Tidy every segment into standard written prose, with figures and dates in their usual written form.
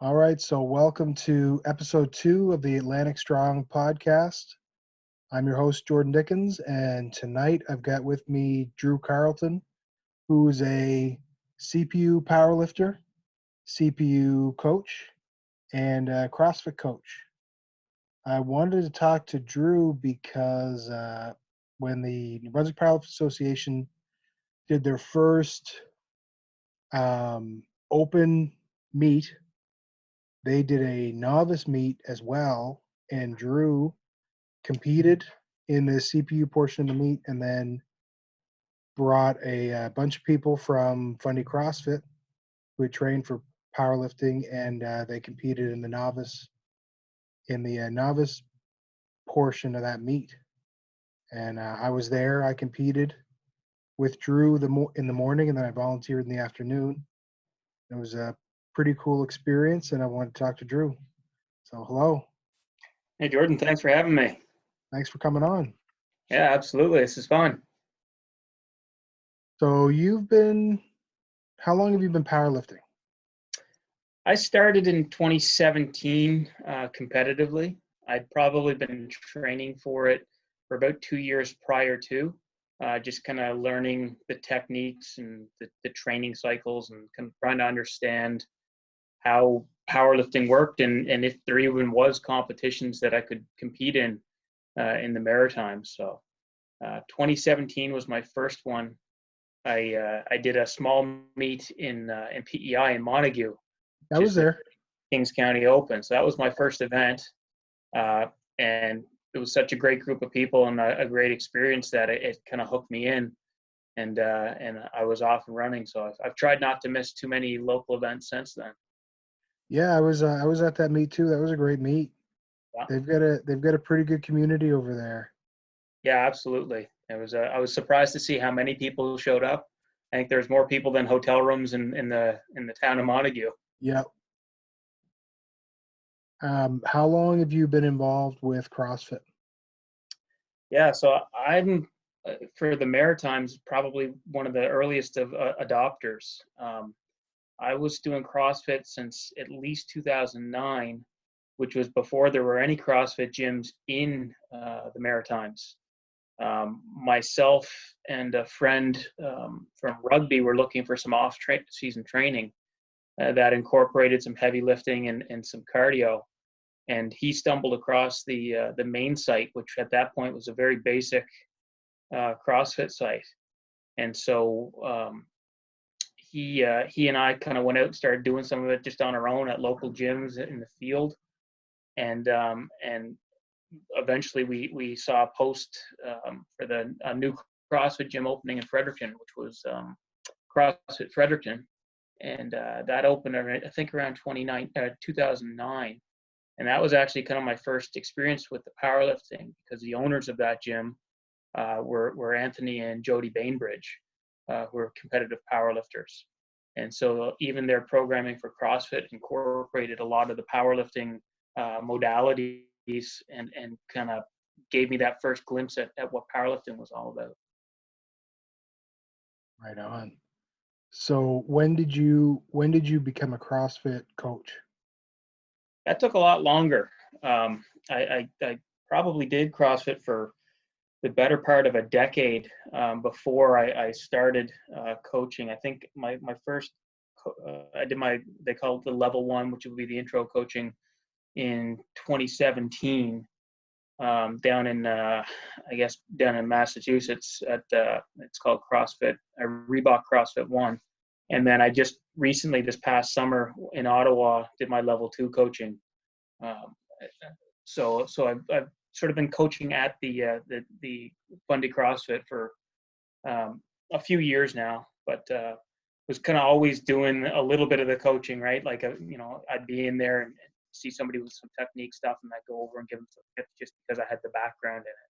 All right, so welcome to episode 2 of the Atlantic Strong podcast. I'm your host, Jordan Dickens, and tonight I've got with me Drew Carleton, who's a CPU powerlifter, CPU coach, and a CrossFit coach. I wanted to talk to Drew because when the New Brunswick Powerlift Association did their first open meet, they did a novice meet as well, and Drew competed in the CPU portion of the meet, and then brought a bunch of people from Fundy CrossFit who had trained for powerlifting, and they competed in the novice portion of that meet. And I was there. I competed with Drew in the morning, and then I volunteered in the afternoon. It was a pretty cool experience, and I wanted to talk to Drew. So hello. Hey, Jordan, thanks for having me. Thanks for coming on. Yeah, absolutely. This is fun. So how long have you been powerlifting? I started in 2017 competitively. I'd probably been training for it for about 2 years prior to, just kind of learning the techniques and the training cycles and kind of trying to understand how powerlifting worked and if there even was competitions that I could compete in the Maritimes. So 2017 was my first one. I did a small meet in PEI in Montague, I was there. Kings County Open. So that was my first event, and it was such a great group of people and a great experience that it kind of hooked me in, and I was off and running. So I've tried not to miss too many local events since then. Yeah, I was at that meet too. That was a great meet. Yeah. They've got a pretty good community over there. Yeah, absolutely. I was surprised to see how many people showed up. I think there's more people than hotel rooms in the town of Montague. Yep. How long have you been involved with CrossFit? Yeah, so I'm for the Maritimes probably one of the earliest of adopters. I was doing CrossFit since at least 2009, which was before there were any CrossFit gyms in the Maritimes. Myself and a friend from rugby were looking for some off-season training that incorporated some heavy lifting and some cardio. And he stumbled across the main site, which at that point was a very basic CrossFit site. And so he and I kind of went out and started doing some of it just on our own at local gyms in the field. And eventually we saw a post for a new CrossFit gym opening in Fredericton, which was CrossFit Fredericton. And that opened, I think, around 2009. And that was actually kind of my first experience with the powerlifting, because the owners of that gym were Anthony and Jody Bainbridge, who are competitive powerlifters. And so even their programming for CrossFit incorporated a lot of the powerlifting modalities and kind of gave me that first glimpse at what powerlifting was all about. Right on. So when did you become a CrossFit coach? That took a lot longer. I probably did CrossFit for the better part of a decade before I started coaching. I think my first, they call it the level 1, which would be the intro coaching, in 2017 down in Massachusetts at it's called CrossFit, Reebok CrossFit 1. And then I just recently, this past summer in Ottawa, did my level 2 coaching. So I've sort of been coaching at the Fundy CrossFit for a few years now, but was kind of always doing a little bit of the coaching, right? Like, I'd be in there and see somebody with some technique stuff, and I'd go over and give them some tips just because I had the background in it.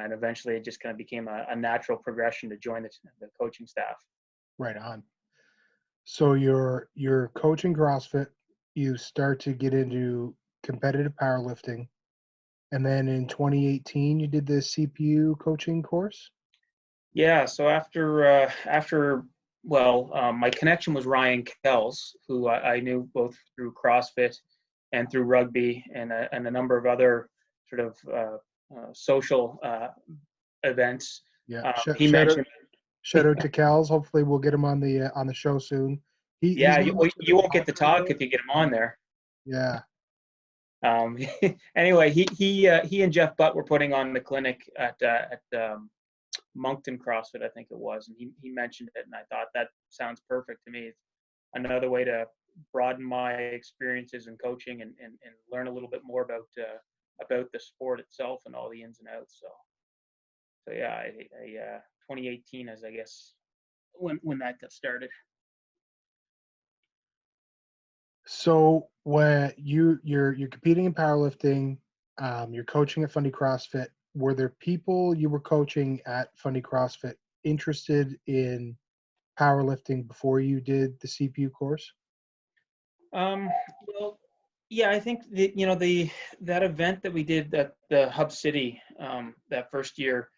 And eventually it just kind of became a natural progression to join the coaching staff. Right on. So you're coaching CrossFit, you start to get into competitive powerlifting, and then in 2018 you did the CPU coaching course? Yeah, so after my connection was Ryan Kells, who I knew both through CrossFit and through rugby and a number of other sort of social events. Yeah. He mentioned, Shout out to Cal's. Hopefully, we'll get him on the show soon. He's yeah, not much of you an won't get to author, talk though. if you get him on there. Yeah. Anyway, he and Jeff Butt were putting on the clinic at Moncton CrossFit, I think it was, and he mentioned it, and I thought that sounds perfect to me. It's another way to broaden my experiences in coaching and learn a little bit more about the sport itself and all the ins and outs. So yeah, 2018 is, I guess, when that got started. So when you're competing in powerlifting, you're coaching at Fundy CrossFit. Were there people you were coaching at Fundy CrossFit interested in powerlifting before you did the CPU course? Well, yeah, I think that event that we did at the Hub City that first year,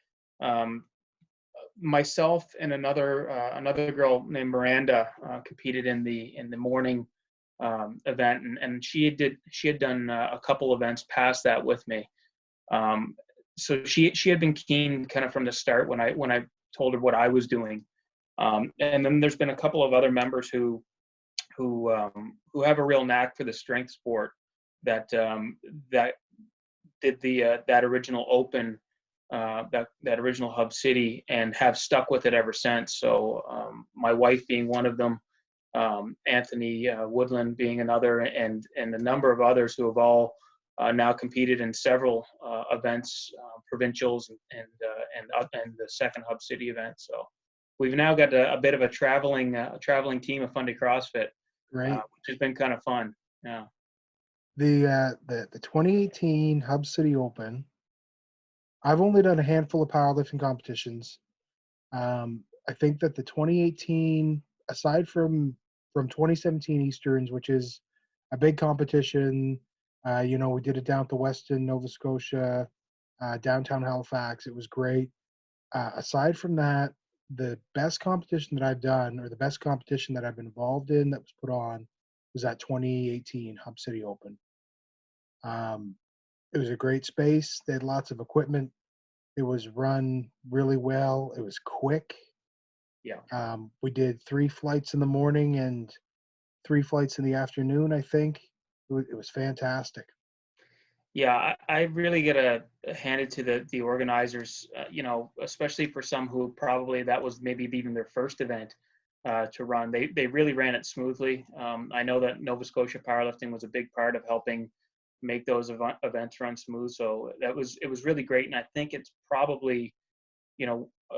myself and another girl named Miranda competed in the morning event, and she had done a couple events past that with me. So she had been keen kind of from the start when I told her what I was doing. And then there's been a couple of other members who have a real knack for the strength sport that did that original open, that original Hub City, and have stuck with it ever since. So my wife being one of them, Anthony Woodland being another, and a number of others who have all now competed in several events, provincials and the second Hub City event. So we've now got a bit of a traveling team of Fundy CrossFit, Great. which has been kind of fun. Yeah. The 2018 Hub City Open. I've only done a handful of powerlifting competitions. I think that the 2018, aside from 2017 Easterns, which is a big competition, we did it down at the Weston, Nova Scotia, downtown Halifax. It was great. Aside from that, the best competition that I've done, or the best competition that I've been involved in that was put on, was that 2018 Hub City Open. It was a great space. They had lots of equipment. It was run really well. It was quick. Yeah. We did 3 flights in the morning and 3 flights in the afternoon, I think. It was fantastic. Yeah, I really get to hand it to the organizers, especially for some who probably that was maybe even their first event to run. They really ran it smoothly. I know that Nova Scotia Powerlifting was a big part of helping make those events run smooth. So it was really great. And I think it's probably,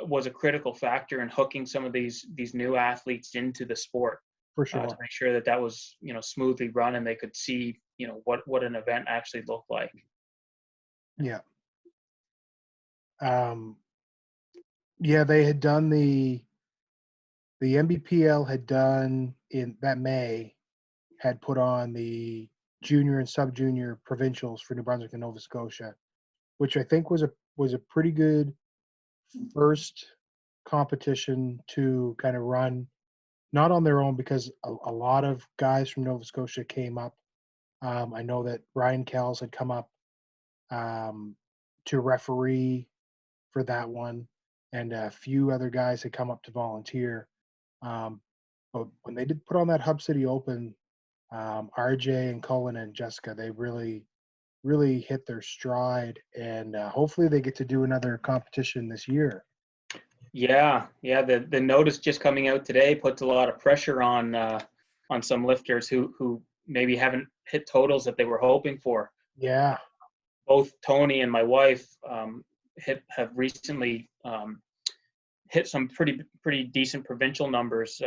was a critical factor in hooking some of these new athletes into the sport. For sure. To make sure that was, smoothly run and they could see, what an event actually looked like. Yeah. Yeah, they had done the NBPL had done in that May, had put on the junior and sub-junior provincials for New Brunswick and Nova Scotia, which I think was a pretty good first competition to kind of run, not on their own, because a lot of guys from Nova Scotia came up. I know that Ryan Kells had come up to referee for that one, and a few other guys had come up to volunteer. But when they did put on that Hub City Open, RJ and Cullen and Jessica, they really hit their stride, and hopefully they get to do another competition this year. Yeah. The notice just coming out today puts a lot of pressure on some lifters who maybe haven't hit totals that they were hoping for. Yeah. Both Tony and my wife have recently hit some pretty decent provincial numbers.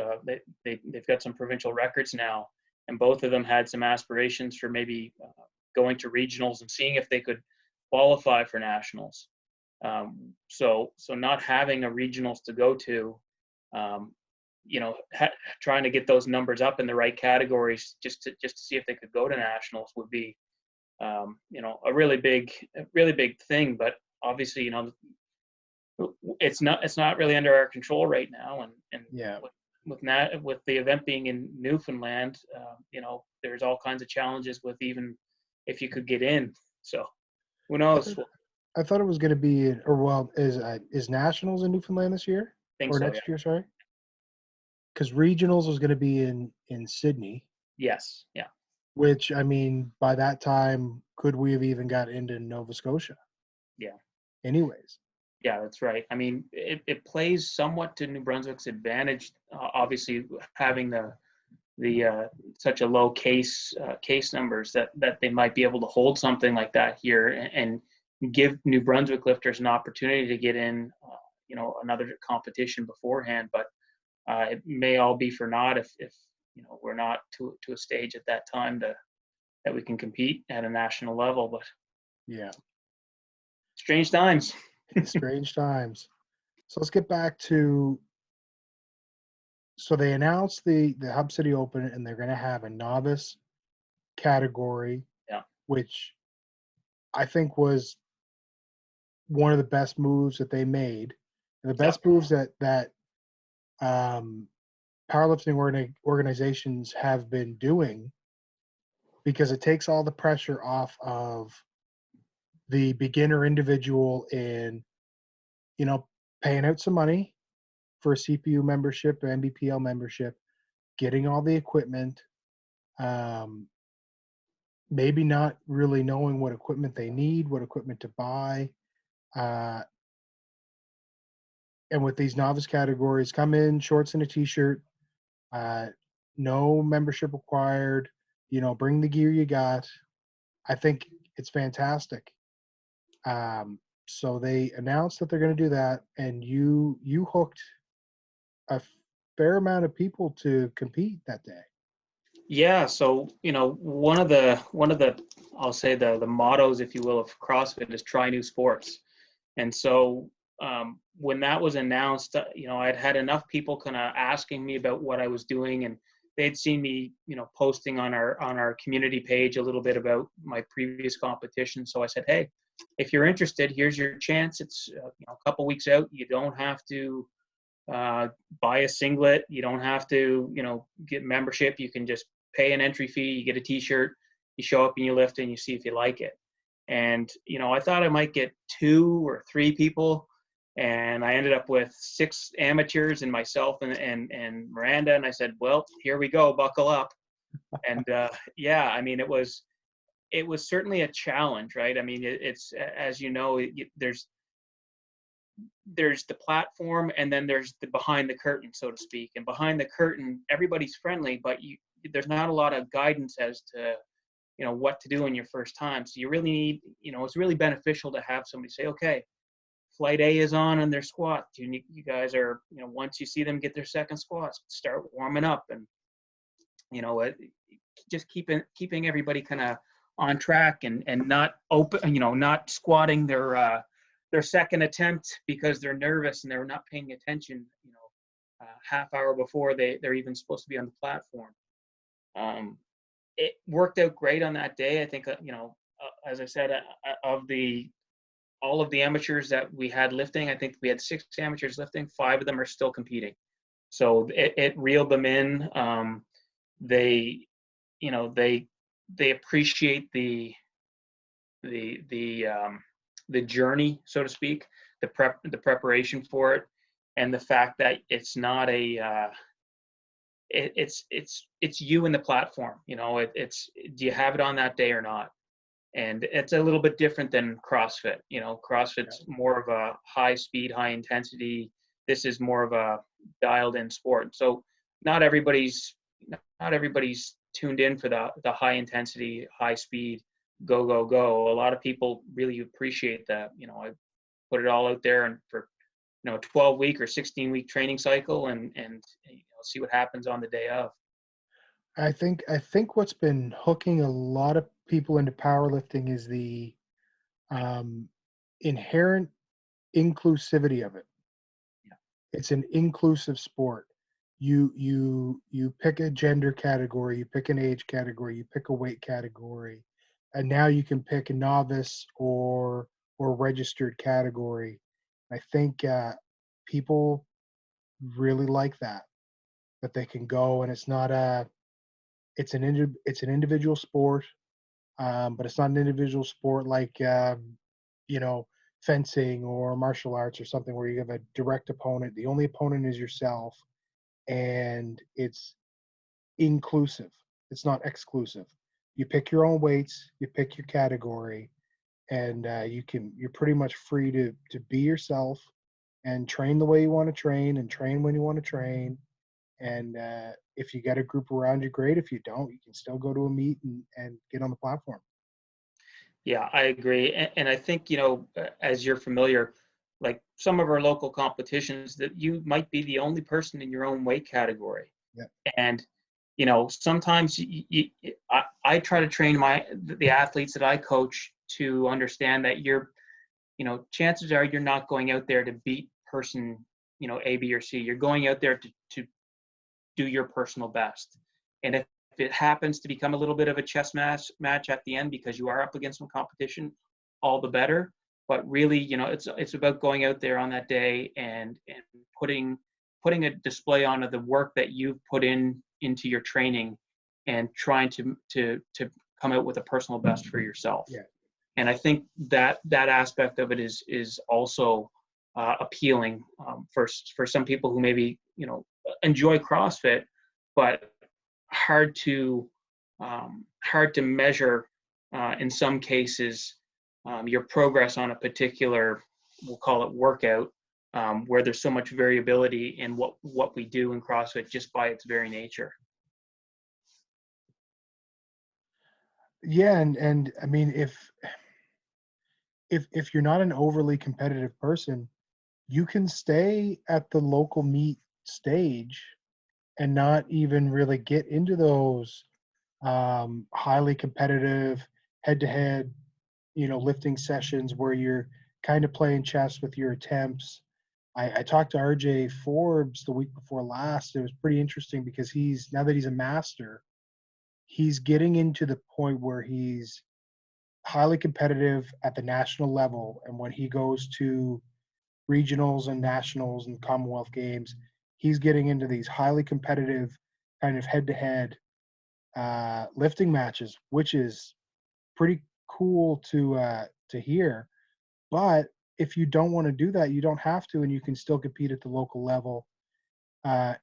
They've got some provincial records now, and both of them had some aspirations for maybe going to regionals and seeing if they could qualify for nationals. So not having a regionals to go to, trying to get those numbers up in the right categories just to see if they could go to nationals would be, a really big thing. But obviously, it's not really under our control right now, and yeah, with the event being in Newfoundland, there's all kinds of challenges with even if you could get in. So who I knows? thought, I thought it was going to be, is nationals in Newfoundland this year Think or so, yeah. next year? Sorry, because regionals was going to be in Sydney. Yes, yeah. Which, I mean, by that time, could we have even got into Nova Scotia? Yeah. Anyways. Yeah, that's right. I mean, it plays somewhat to New Brunswick's advantage, obviously having the such a low case numbers that they might be able to hold something like that here and give New Brunswick lifters an opportunity to get in, another competition beforehand. But it may all be for naught if we're not to a stage at that time that we can compete at a national level. But yeah, strange times. strange times. So let's get back to. So they announced the Hub City Open, and they're going to have a novice category, Yeah. which I think was one of the best moves that they made, and the best moves that powerlifting organizations have been doing, because it takes all the pressure off of the beginner individual in, paying out some money for a CPU membership, an NBPL membership, getting all the equipment, maybe not really knowing what equipment they need, what equipment to buy. And with these novice categories, come in shorts and a t-shirt, no membership required, bring the gear you got. I think it's fantastic. So they announced that they're going to do that, and you hooked a fair amount of people to compete that day. Yeah, so one of the I'll say the mottos, if you will, of CrossFit is try new sports. And so when that was announced, I'd had enough people kind of asking me about what I was doing, and they'd seen me, posting on our community page a little bit about my previous competition. So I said, hey, if you're interested, here's your chance. It's a couple weeks out. You don't have to buy a singlet. You don't have to, get membership. You can just pay an entry fee. You get a T-shirt. You show up and you lift and you see if you like it. And I thought I might get 2 or 3 people, and I ended up with 6 amateurs and myself and Miranda. And I said, well, here we go. Buckle up. And yeah, I mean, it was certainly a challenge, right? I mean, it's as you know, there's the platform, and then there's the behind the curtain, so to speak. And behind the curtain, everybody's friendly, but there's not a lot of guidance as to what to do in your first time. So you really need, it's really beneficial to have somebody say, okay, flight A is on their squat. You guys are, once you see them get their second squats, start warming up, and just keeping everybody kind of on track and not open, not squatting their second attempt because they're nervous and they're not paying attention, half hour before they're even supposed to be on the platform. It worked out great on that day. I think, as I said, all of the amateurs that we had lifting, I think we had 6 amateurs lifting, 5 of them are still competing. So it reeled them in. They appreciate the journey, so to speak, the preparation for it, and the fact that it's not it's you and the platform. It's do you have it on that day or not? And it's a little bit different than CrossFit. CrossFit's more of a high speed, high intensity. This is more of a dialed in sport. So not everybody's tuned in for the high intensity, high speed, go, go, go. A lot of people really appreciate that. I put it all out there and for, a 12-week or 16-week training cycle and see what happens on the day of. I think what's been hooking a lot of people into powerlifting is the inherent inclusivity of it. Yeah. It's an inclusive sport. You pick a gender category, you pick an age category, you pick a weight category, and now you can pick a novice or registered category. I think people really like that. that they can go, and it's not a it's an individual sport, but it's not an individual sport like you know, fencing or martial arts or something where you have a direct opponent. The only opponent is yourself, and it's inclusive. It's not exclusive. You pick your own weights, you pick your category, and you're pretty much free to be yourself and train the way you want to train and train when you want to train. And if you got a group around you, great. If you don't, you can still go to a meet and get on the platform. Yeah, I agree. And I think, as you're familiar, like some of our local competitions, that you might be the only person in your own weight category. Yeah. And, sometimes I try to train the athletes that I coach to understand that chances are you're not going out there to beat person, A, B, or C. You're going out there to do your personal best. And if it happens to become a little bit of a chess match at the end because you are up against some competition, all the better. But really, it's about going out there on that day and putting a display on of the work that you've put into your training and trying to come out with a personal best for yourself. Yeah. And I think that aspect of it is also appealing for some people who maybe enjoy CrossFit, but hard to measure in some cases your progress on a particular, we'll call it workout, where there's so much variability in what we do in CrossFit just by its very nature. Yeah, and I mean, if you're not an overly competitive person, you can stay at the local meet stage and not even really get into those highly competitive head-to-head, lifting sessions where you're kind of playing chess with your attempts. I talked to RJ Forbes the week before last. It was pretty interesting because now that he's a master, he's getting into the point where he's highly competitive at the national level. And when he goes to regionals and nationals and Commonwealth Games, he's getting into these highly competitive kind of head-to-head lifting matches, which is pretty cool to hear. But if you don't want to do that, you don't have to, and you can still compete at the local level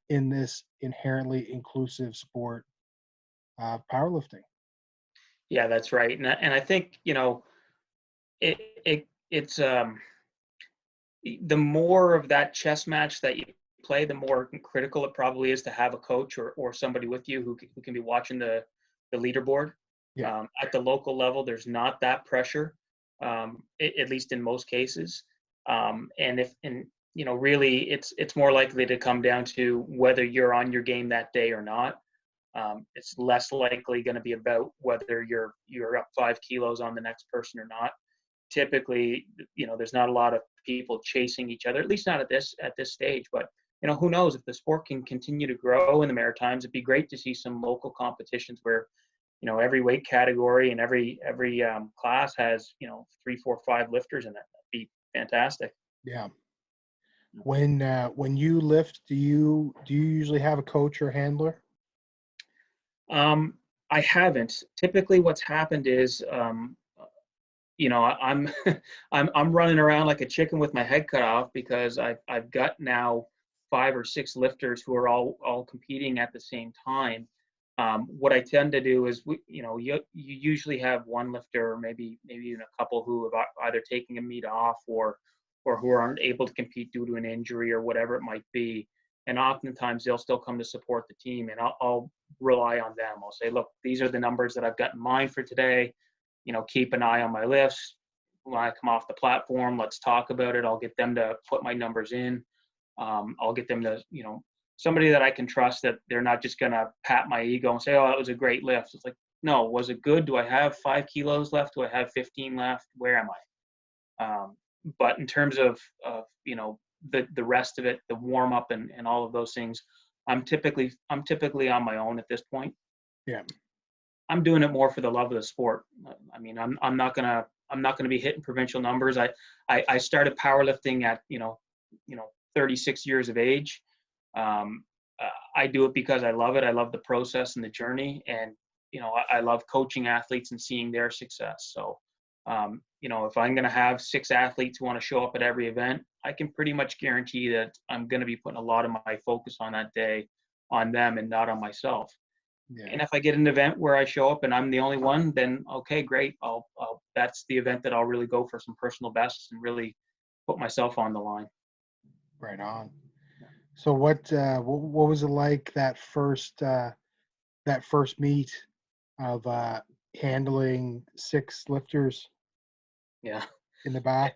in this inherently inclusive sport, powerlifting. Yeah, that's right. And I think, it's the more of that chess match that you play, the more critical it probably is to have a coach or somebody with you who can be watching the leaderboard. Yeah. At the local level, there's not that pressure, at least in most cases. Really, it's more likely to come down to whether you're on your game that day or not. It's less likely going to be about whether you're up 5 kilos on the next person or not. Typically, there's not a lot of people chasing each other, at least not at this stage. But who knows, if the sport can continue to grow in the Maritimes, it'd be great to see some local competitions where every weight category and every class has 3, 4, 5 lifters in it. That'd be fantastic. Yeah. When you lift, do you usually have a coach or handler? I haven't. Typically, what's happened is, I'm I'm running around like a chicken with my head cut off because I've got now 5 or 6 lifters who are all competing at the same time. What I tend to do is you usually have one lifter, or maybe even a couple who have either taken a meet off or who aren't able to compete due to an injury or whatever it might be. And oftentimes they'll still come to support the team, and I'll rely on them. I'll say, look, these are the numbers that I've got in mind for today. Keep an eye on my lifts. When I come off the platform, let's talk about it. I'll get them to put my numbers in. I'll get them to, somebody that I can trust, that they're not just going to pat my ego and say, oh, that was a great lift. It's like, no, was it good? Do I have 5 kilos left? Do I have 15 left? Where am I? But in terms of the rest of it, the warm up and all of those things, I'm typically on my own at this point. Yeah. I'm doing it more for the love of the sport. I mean, I'm not gonna be hitting provincial numbers. I started powerlifting at 36 years of age. I do it because I love it. I love the process and the journey, and I love coaching athletes and seeing their success. So, if I'm going to have 6 athletes who want to show up at every event, I can pretty much guarantee that I'm going to be putting a lot of my focus on that day on them and not on myself. Yeah. And if I get an event where I show up and I'm the only one, then okay, great. That's the event that I'll really go for some personal bests and really put myself on the line. Right on. So what was it like that first meet of handling 6 lifters Yeah. in the back?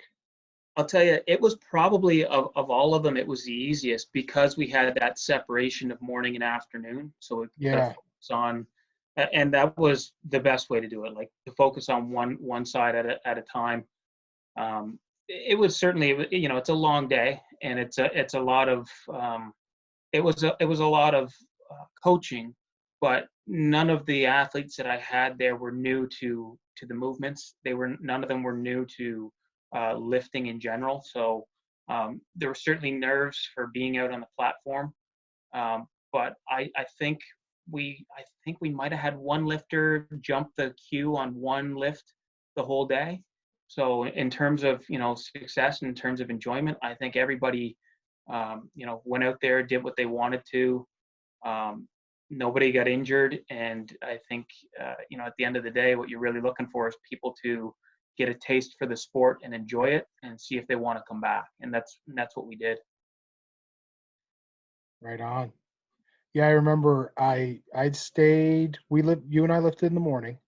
I'll tell you, it was probably of all of them, it was the easiest because we had that separation of morning and afternoon. So we could Yeah. focus on, and that was the best way to do it, like to focus on one side at a time. It was certainly, it's a long day, and it's a lot of, it was a lot of coaching, but none of the athletes that I had there were new to the movements. None of them were new to lifting in general. So there were certainly nerves for being out on the platform, but I think we might have had one lifter jump the queue on one lift the whole day. So in terms of success, in terms of enjoyment, I think everybody went out there, did what they wanted to. Nobody got injured, and I think at the end of the day, what you're really looking for is people to get a taste for the sport and enjoy it, and see if they want to come back. And that's what we did. Right on. Yeah, I remember I'd stayed. You and I lifted in the morning,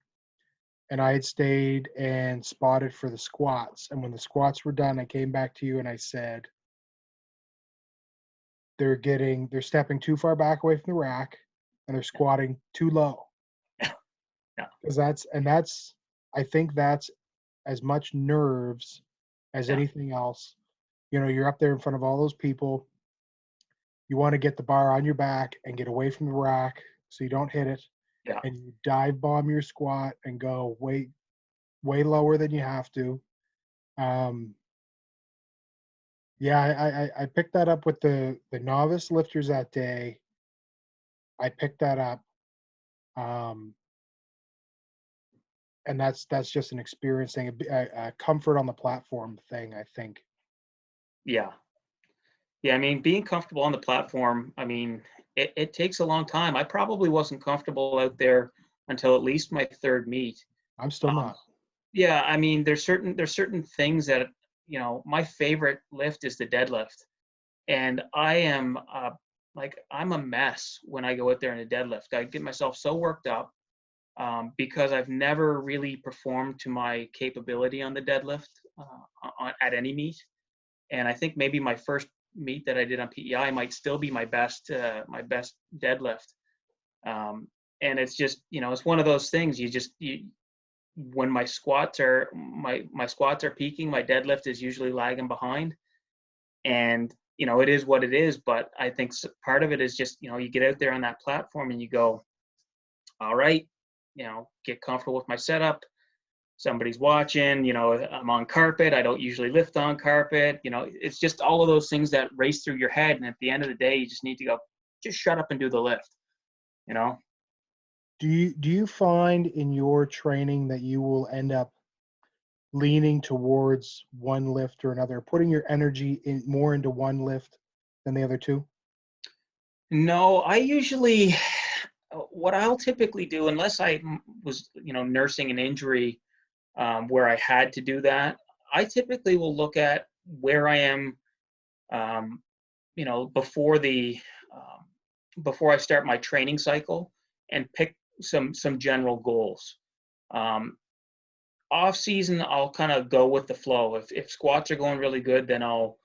and I had stayed and spotted for the squats. And when the squats were done, I came back to you and I said, they're stepping too far back away from the rack, and they're squatting too low. Yeah. Because I think that's as much nerves as Yeah. anything else. You're up there in front of all those people. You want to get the bar on your back and get away from the rack so you don't hit it. Yeah. And you dive bomb your squat and go way, way lower than you have to. Yeah, I picked that up with the novice lifters that day. I picked that up. And that's just an experience thing, a comfort on the platform thing, I think. Yeah. Yeah. I mean, being comfortable on the platform, I mean, it takes a long time. I probably wasn't comfortable out there until at least my third meet. I'm still Um, not. yeah, I mean, there's certain things that my favorite lift is the deadlift, and I am I'm a mess when I go out there in a deadlift. I get myself so worked up because I've never really performed to my capability on the deadlift at any meet. And I think maybe my first meet that I did on PEI might still be my best deadlift. And it's just it's one of those things. When my squats are peaking, my deadlift is usually lagging behind, and it is what it is. But I think part of it is just you get out there on that platform and you go, all right, get comfortable with my setup. Somebody's watching, I'm on carpet. I don't usually lift on carpet. It's just all of those things that race through your head. And at the end of the day, you just need to go, just shut up and do the lift, Do you find in your training that you will end up leaning towards one lift or another, putting your energy in more into one lift than the other two? No, I usually, what I'll typically do, unless I was, nursing an injury where I had to do that, I typically will look at where I am, before before I start my training cycle, and pick some general goals. Um, Off season, I'll kind of go with the flow. If squats are going really good, then I'll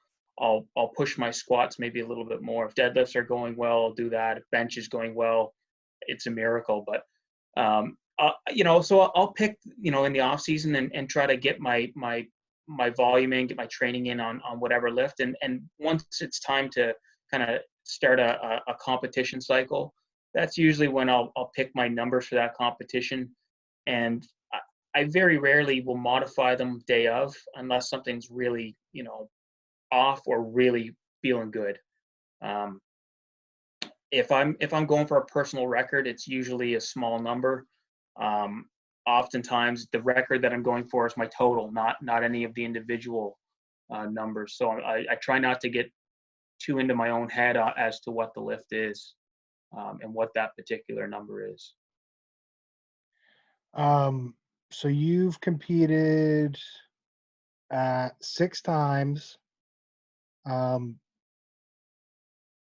push my squats maybe a little bit more. If deadlifts are going well, I'll do that. If bench is going well, it's a miracle. But so I'll pick in the off season and try to get my volume in, get my training in on whatever lift. And once it's time to kind of start a competition cycle, that's usually when I'll pick my numbers for that competition. And I very rarely will modify them day of unless something's really, off or really feeling good. Um, if I'm going for a personal record, it's usually a small number. Um, Oftentimes, the record that I'm going for is my total, not any of the individual numbers. So I try not to get too into my own head as to what the lift is, and what that particular number is. Um, so you've competed 6 times. Um,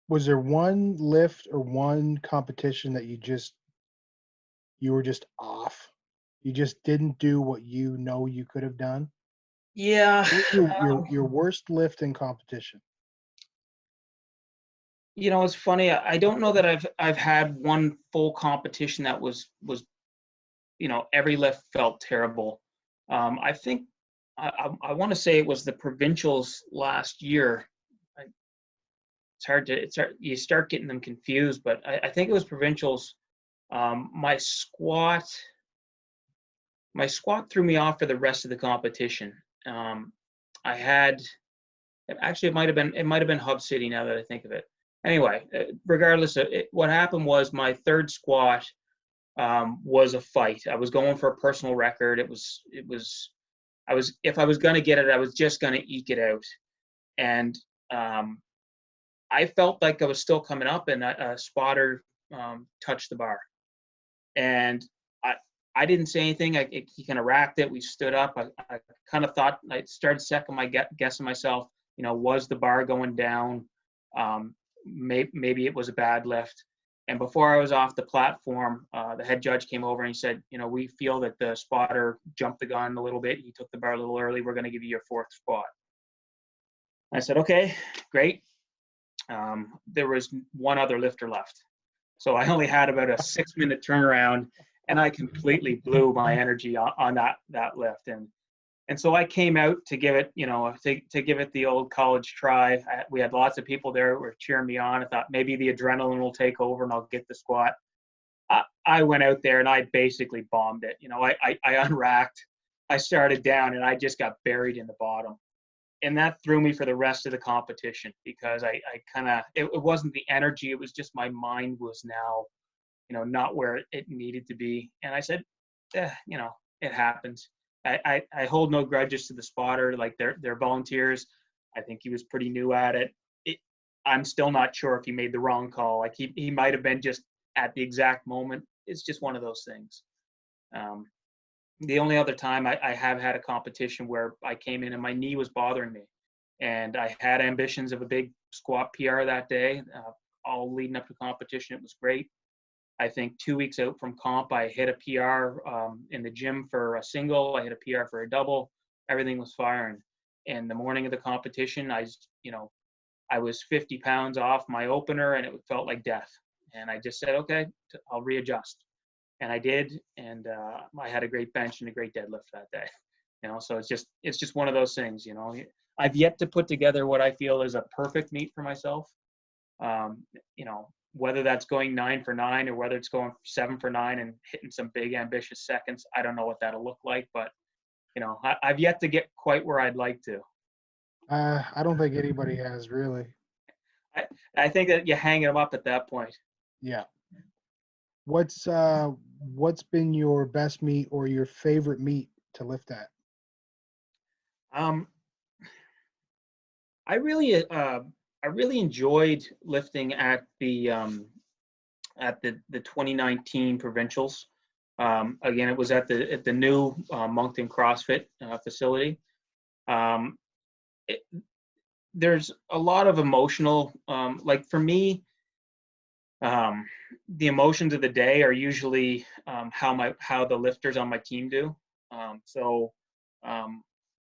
was there one lift or one competition that you were just off? You just didn't do what you know you could have done? Yeah, What was your worst lift in competition? it's funny. I don't know that I've had one full competition that was every lift felt terrible. I think I want to say it was the provincials last year. You start getting them confused, but I think it was provincials. My squat threw me off for the rest of the competition. I had Actually, it might have been Hub City now that I think of it. Anyway, regardless of it, what happened was my third squat was a fight. I was going for a personal record. If I was going to get it, I was just going to eke it out. And I felt like I was still coming up, and a spotter touched the bar. And I didn't say anything. He kind of racked it. We stood up. I kind of thought, I started second guessing myself, was the bar going down? Maybe it was a bad lift. And before I was off the platform, the head judge came over and he said, we feel that the spotter jumped the gun a little bit. He took the bar a little early. We're going to give you your fourth spot. I said, okay, great. There was one other lifter left. So I only had about a 6-minute turnaround, and I completely blew my energy on that lift. And so I came out to give it, to give it the old college try. We had lots of people there who were cheering me on. I thought maybe the adrenaline will take over and I'll get the squat. I went out there and I basically bombed it. I unracked, I started down, and I just got buried in the bottom. And that threw me for the rest of the competition, because it wasn't the energy. It was just my mind was now, not where it needed to be. And I said, it happens. I hold no grudges to the spotter. Like, they're volunteers. I think he was pretty new at it. I'm still not sure if he made the wrong call. Like, he might have been just at the exact moment. It's just one of those things. The only other time I have had a competition where I came in and my knee was bothering me, and I had ambitions of a big squat PR that day, all leading up to competition. It was great. I think 2 weeks out from comp, I hit a PR in the gym for a single. I hit a PR for a double. Everything was firing. And the morning of the competition, I was 50 pounds off my opener, and it felt like death. And I just said, okay, I'll readjust. And I did, and I had a great bench and a great deadlift that day. So it's just one of those things. I've yet to put together what I feel is a perfect meet for myself. Whether that's going 9 for 9 or whether it's going 7 for 9 and hitting some big ambitious seconds, I don't know what that'll look like. But I've yet to get quite where I'd like to. I don't think anybody has really. I think that you're hanging them up at that point. Yeah. What's been your best meet or your favorite meet to lift at? I really enjoyed lifting at the 2019 provincials. Again, it was at the new Moncton CrossFit facility. There's a lot of emotional, like for me, the emotions of the day are usually how the lifters on my team do.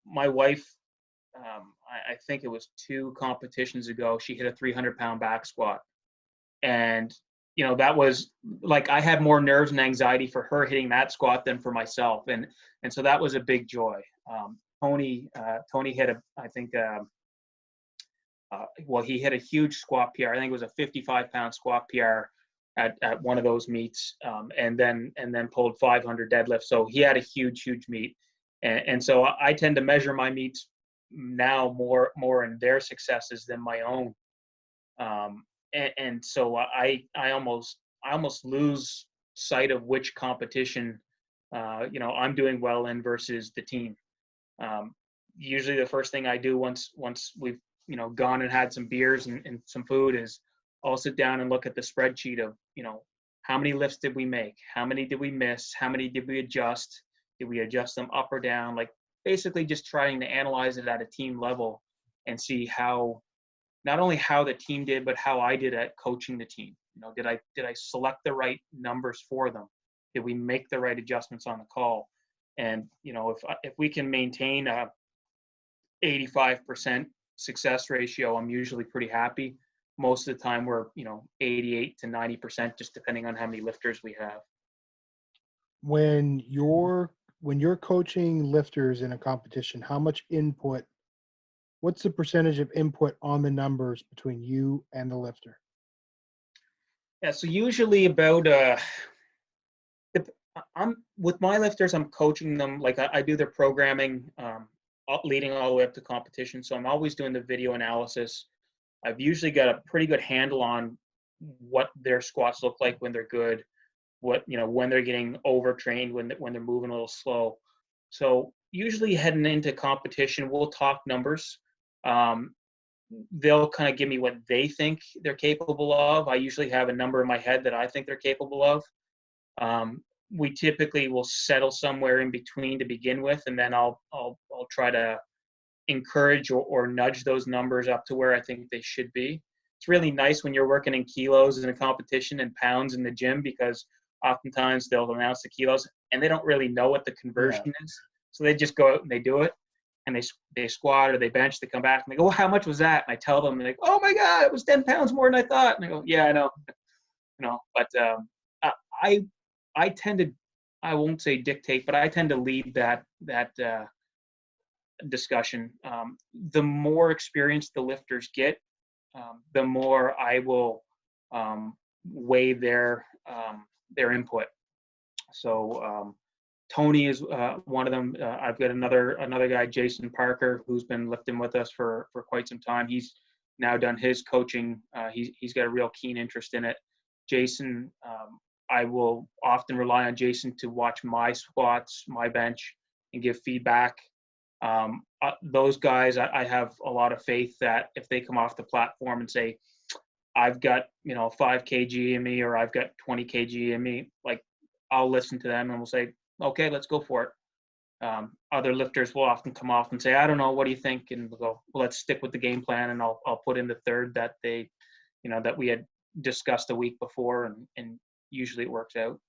My wife, I think it was 2 competitions ago, she hit a 300-pound back squat. And, that was like, I had more nerves and anxiety for her hitting that squat than for myself. And so that was a big joy. Tony hit he hit a huge squat PR. I think it was a 55-pound squat PR at one of those meets, and then pulled 500 deadlifts. So he had a huge meet. And so I tend to measure my meets now more in their successes than my own. and so I almost lose sight of which competition I'm doing well in versus the team. Um, Usually the first thing I do once we've gone and had some beers and some food is I'll sit down and look at the spreadsheet of how many lifts did we make, how many did we miss, how many did we adjust, did we adjust them up or down, like basically just trying to analyze it at a team level and see how not only how the team did but how I did at coaching the team. Did I select the right numbers for them? Did we make the right adjustments on the call? And if we can maintain a 85% success ratio, I'm usually pretty happy. Most of the time we're 88 to 90%, just depending on how many lifters we have. When you're coaching lifters in a competition, how much input, what's the percentage of input on the numbers between you and the lifter? Yeah, so usually about I'm with my lifters, I'm coaching them, like I do their programming, leading all the way up to competition. So I'm always doing the video analysis. I've usually got a pretty good handle on what their squats look like when they're good, when they're getting overtrained, when they're moving a little slow. So usually heading into competition, we'll talk numbers. They'll kind of give me what they think they're capable of. I usually have a number in my head that I think they're capable of. We typically will settle somewhere in between to begin with, and then I'll try to encourage or nudge those numbers up to where I think they should be. It's really nice when you're working in kilos in a competition and pounds in the gym, because oftentimes they'll announce the kilos and they don't really know what the conversion is. So they just go out and they do it, and they squat or they bench, they come back and they go, well, how much was that? And I tell them, and they go, oh my God, it was 10 pounds more than I thought. And I go, yeah, I know. But I tend to, I won't say dictate, but I tend to lead that discussion. The more experience the lifters get, the more I will weigh their input. So Tony is one of them. I've got another guy, Jason Parker, who's been lifting with us for quite some time. He's now done his coaching. He's got a real keen interest in it. Jason, I will often rely on Jason to watch my squats, my bench, and give feedback. Those guys, I have a lot of faith that if they come off the platform and say, I've got 5 kg in me, or I've got 20 kg in me, like I'll listen to them and we'll say, okay, let's go for it. Other lifters will often come off and say, I don't know, what do you think? And we'll go, well, let's stick with the game plan, and I'll put in the third that they, that we had discussed a week before, and usually it works out.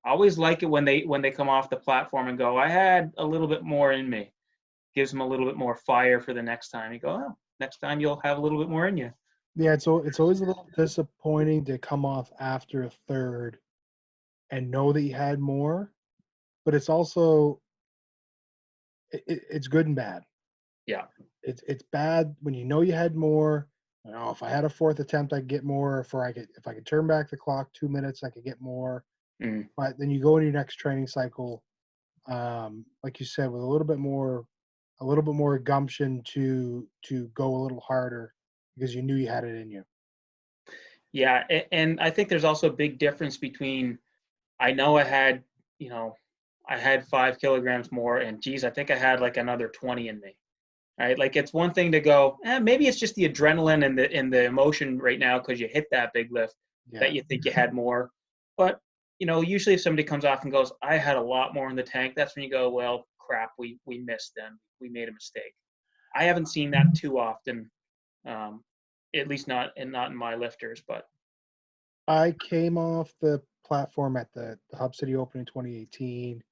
I always like it when they come off the platform and go, I had a little bit more in me. Gives them a little bit more fire for the next time. You go, oh, next time you'll have a little bit more in you. Yeah, it's always a little disappointing to come off after a third and know that you had more, but it's also it's good and bad. Yeah. It's bad when you know you had more. If I had a fourth attempt, I'd get more. If I could turn back the clock 2 minutes, I could get more. Mm. But then you go into your next training cycle, like you said, with a little bit more gumption to go a little harder because you knew you had it in you. Yeah, and I think there's also a big difference between, I know I had, I had 5 kilograms more, and geez, I think I had like another 20 in me. Right? Like it's one thing to go, maybe it's just the adrenaline and the emotion right now because you hit that big lift that you think you had more. But usually if somebody comes off and goes, I had a lot more in the tank, that's when you go, well, crap, we missed them. We made a mistake. I haven't seen that too often, at least not in my lifters. But I came off the platform at the Hub City Open in 2018.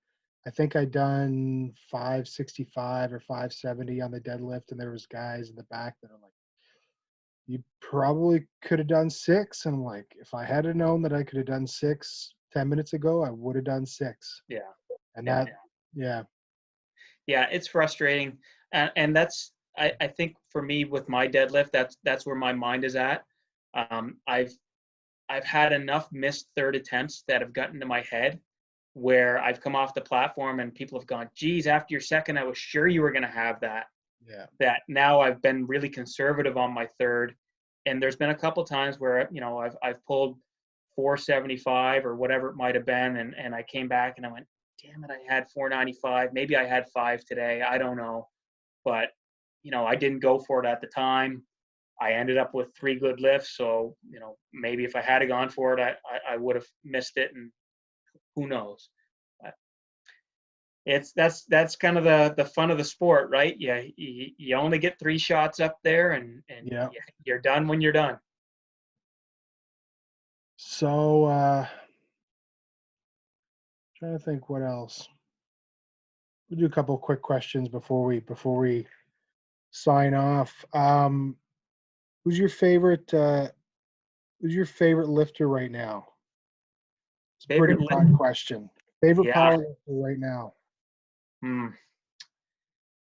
I think I'd done 565 or 570 on the deadlift, and there was guys in the back that are like, you probably could have done 6. And I'm like, if I had known that I could have done 6 10 minutes ago, I would have done 6. Yeah. And yeah, it's frustrating. And that's, I think for me with my deadlift, that's where my mind is at. I've had enough missed third attempts that have gotten to my head where I've come off the platform and people have gone, geez, after your second, I was sure you were going to have that. Yeah. That now I've been really conservative on my third. and there's been a couple times where, I've pulled 475 or whatever it might have been, and I came back and I went, damn it, I had 495. Maybe I had 5 today. I don't know, but I didn't go for it at the time. I ended up with 3 good lifts, so maybe if I had gone for it, I would have missed it, and who knows. That's kind of the fun of the sport, right? You only get 3 shots up there, and Yeah. you're done when you're done. So, trying to think what else. We'll do a couple of quick questions before we sign off. Who's your favorite lifter right now? It's a pretty Favorite lift? broad question. Favorite Yeah. power lifter right now? Hmm.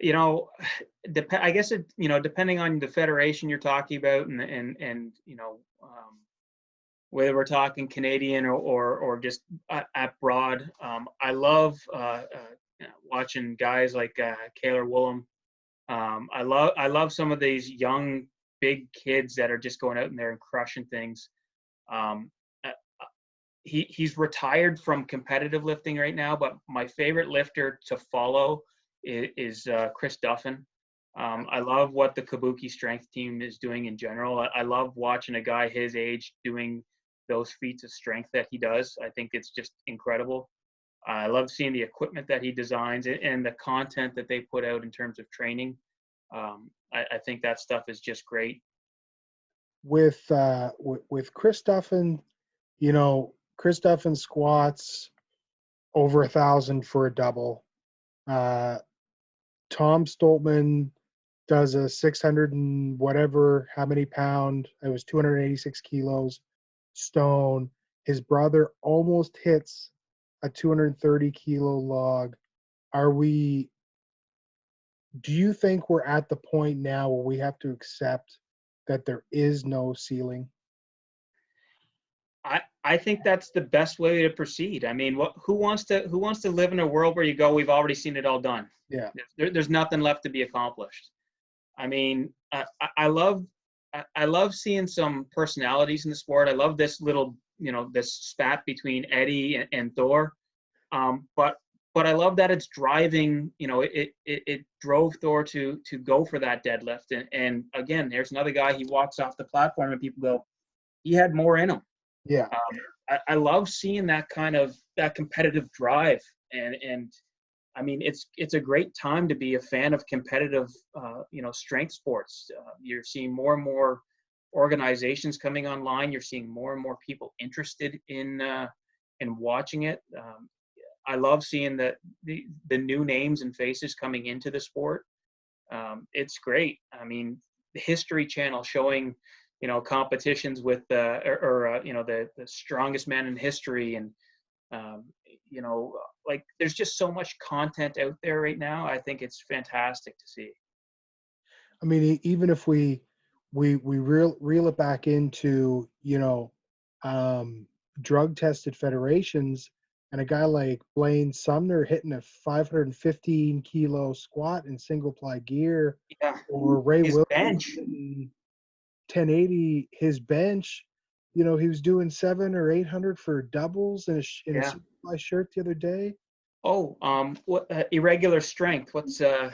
I guess it, depending on the federation you're talking about, and whether we're talking Canadian or just at broad. I love watching guys like Carelton. I love some of these young big kids that are just going out in there and crushing things. Um, uh, he's retired from competitive lifting right now, but my favorite lifter to follow is Chris Duffin. I love what the Kabuki strength team is doing in general. I love watching a guy his age doing those feats of strength that he does. I think it's just incredible. I love seeing the equipment that he designs and the content that they put out in terms of training. I think that stuff is just great. With Chris Duffin, Chris Duffin squats over 1,000 for a double. Tom Stoltman does a 600 and whatever, how many pound? It was 286 kilos stone. His brother almost hits a 230 kilo log. Do you think we're at the point now where we have to accept that there is no ceiling? I think that's the best way to proceed. I mean, who wants to live in a world where you go, we've already seen it all done. Yeah. There's nothing left to be accomplished. I mean, I love seeing some personalities in the sport. I love this little, this spat between Eddie and Thor. But I love that it's driving, it drove Thor to go for that deadlift. And again, there's another guy, he walks off the platform and people go, he had more in him. Yeah. I love seeing that competitive drive, and I mean, it's a great time to be a fan of competitive, strength sports. You're seeing more and more organizations coming online. You're seeing more and more people interested in watching it. I love seeing the new names and faces coming into the sport. It's great. I mean, the History Channel showing, competitions with the strongest man in history, and like there's just so much content out there right now. I think it's fantastic to see. I mean, even if we reel it back into, drug tested federations, and a guy like Blaine Sumner hitting a 515 kilo squat in single ply gear, Yeah, or Ray his Williams bench. hitting 1080, his bench, he was doing 700 or 800 for doubles in a Yeah. single ply shirt the other day. Oh, what irregular strength? What's his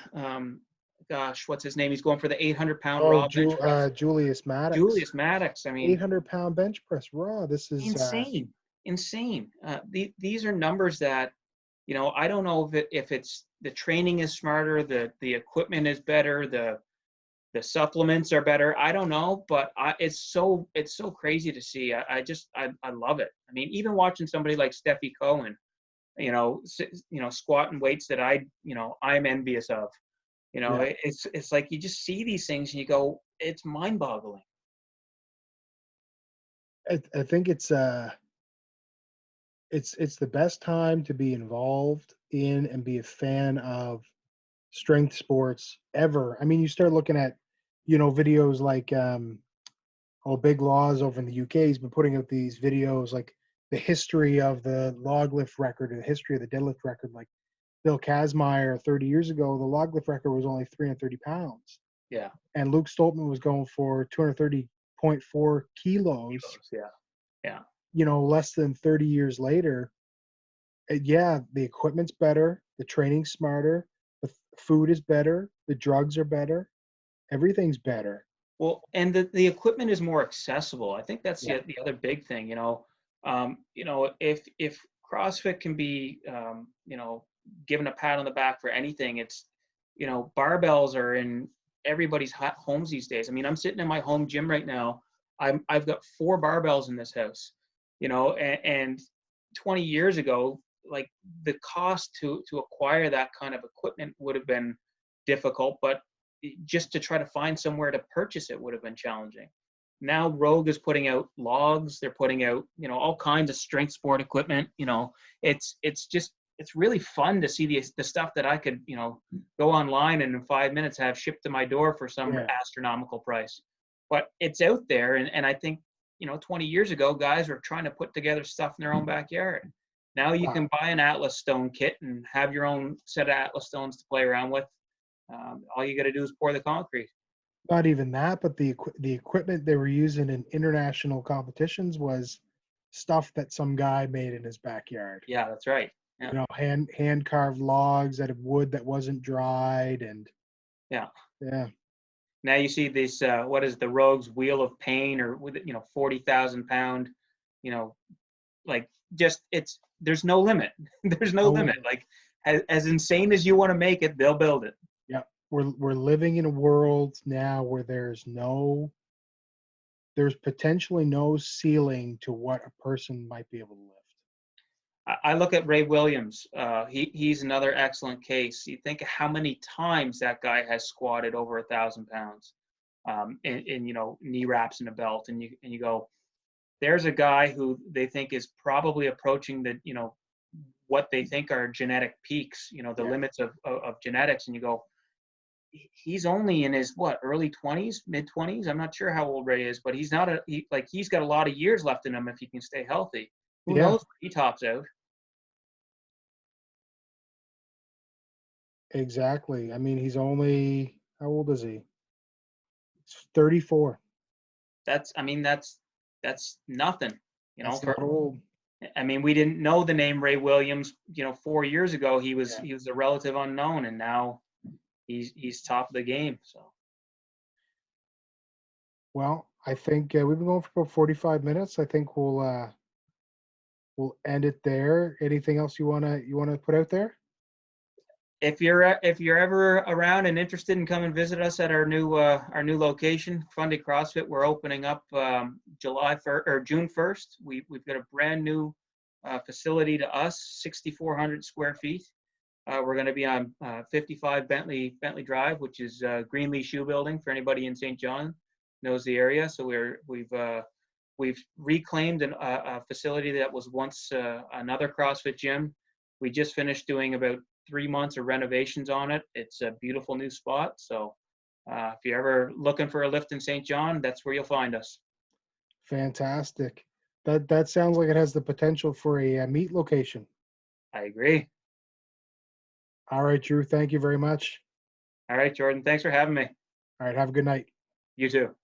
name? He's going for the 800-pound Oh, raw bench press. Julius Maddox, Julius Maddox. I mean, 800-pound bench press raw. This is insane. These are numbers that, I don't know if it's the training is smarter, the equipment is better, the supplements are better. I don't know, but it's so crazy to see. I love it. I mean, even watching somebody like Steffi Cohen, squatting weights that I'm envious of. Yeah. It's like you just see these things and you go, it's mind-boggling. I think it's the best time to be involved in and be a fan of strength sports ever. I mean, you start looking at, videos like Big Laws over in the UK. He's been putting out these videos like the history of the log lift record or the history of the deadlift record. Like Bill Kazmaier 30 years ago, the log lift record was only 330 pounds. Yeah. And Luke Stoltman was going for 8.4 kilos, Yeah. less than 30 years later. Yeah, the equipment's better, the training's smarter, the food is better, the drugs are better, everything's better. Well, and the equipment is more accessible. I think that's Yeah. the other big thing. If CrossFit can be, given a pat on the back for anything, it's, barbells are in everybody's homes these days. I mean, I'm sitting in my home gym right now. I've got 4 barbells in this house, and 20 years ago, like the cost to acquire that kind of equipment would have been difficult, but just to try to find somewhere to purchase it would have been challenging. Now Rogue is putting out logs. They're putting out, all kinds of strength sport equipment. It's really fun to see the stuff that I could, go online and in 5 minutes have shipped to my door for some astronomical price. But it's out there. And I think, 20 years ago, guys were trying to put together stuff in their own backyard. Now you can buy an Atlas stone kit and have your own set of Atlas stones to play around with. All you got to do is pour the concrete. Not even that, but the equipment they were using in international competitions was stuff that some guy made in his backyard. Yeah, that's right. Yeah. Hand carved logs out of wood that wasn't dried, and yeah. Now you see this. What is the Rogue's Wheel of Pain, or with 40,000 pound, there's no limit. There's no limit. Like as insane as you want to make it, they'll build it. Yeah. We're living in a world now where there's potentially no ceiling to what a person might be able to lift. I look at Ray Williams. He's another excellent case. You think of how many times that guy has squatted over 1,000 pounds, in knee wraps and a belt, and you go, there's a guy who they think is probably approaching the what they think are genetic peaks, the limits of genetics, and you go, he's only in his early 20s, mid 20s. I'm not sure how old Ray is, but he's got a lot of years left in him if he can stay healthy. Who knows where he tops out? Exactly. I mean, he's only, how old is he? He's 34. That's nothing. That's not old. I mean, we didn't know the name Ray Williams, 4 years ago. He was a relative unknown, and now he's top of the game. So, well, I think we've been going for about 45 minutes. I think we'll end it there. Anything else you wanna put out there? If you're ever around and interested in come and visit us at our new location, Fundy CrossFit, we're opening up July 1st or June 1st. We've got a brand new facility to us, 6,400 square feet. We're going to be on 55 Bentley Drive, which is Greenlee Shoe Building for anybody in St. John knows the area. So we've reclaimed a facility that was once another CrossFit gym. We just finished doing about 3 months of renovations on it. It's a beautiful new spot. So if you're ever looking for a lift in St. John, that's where you'll find us. Fantastic. That sounds like it has the potential for a meat location. I agree. All right, Drew. Thank you very much. All right, Jordan. Thanks for having me. All right. Have a good night. You too.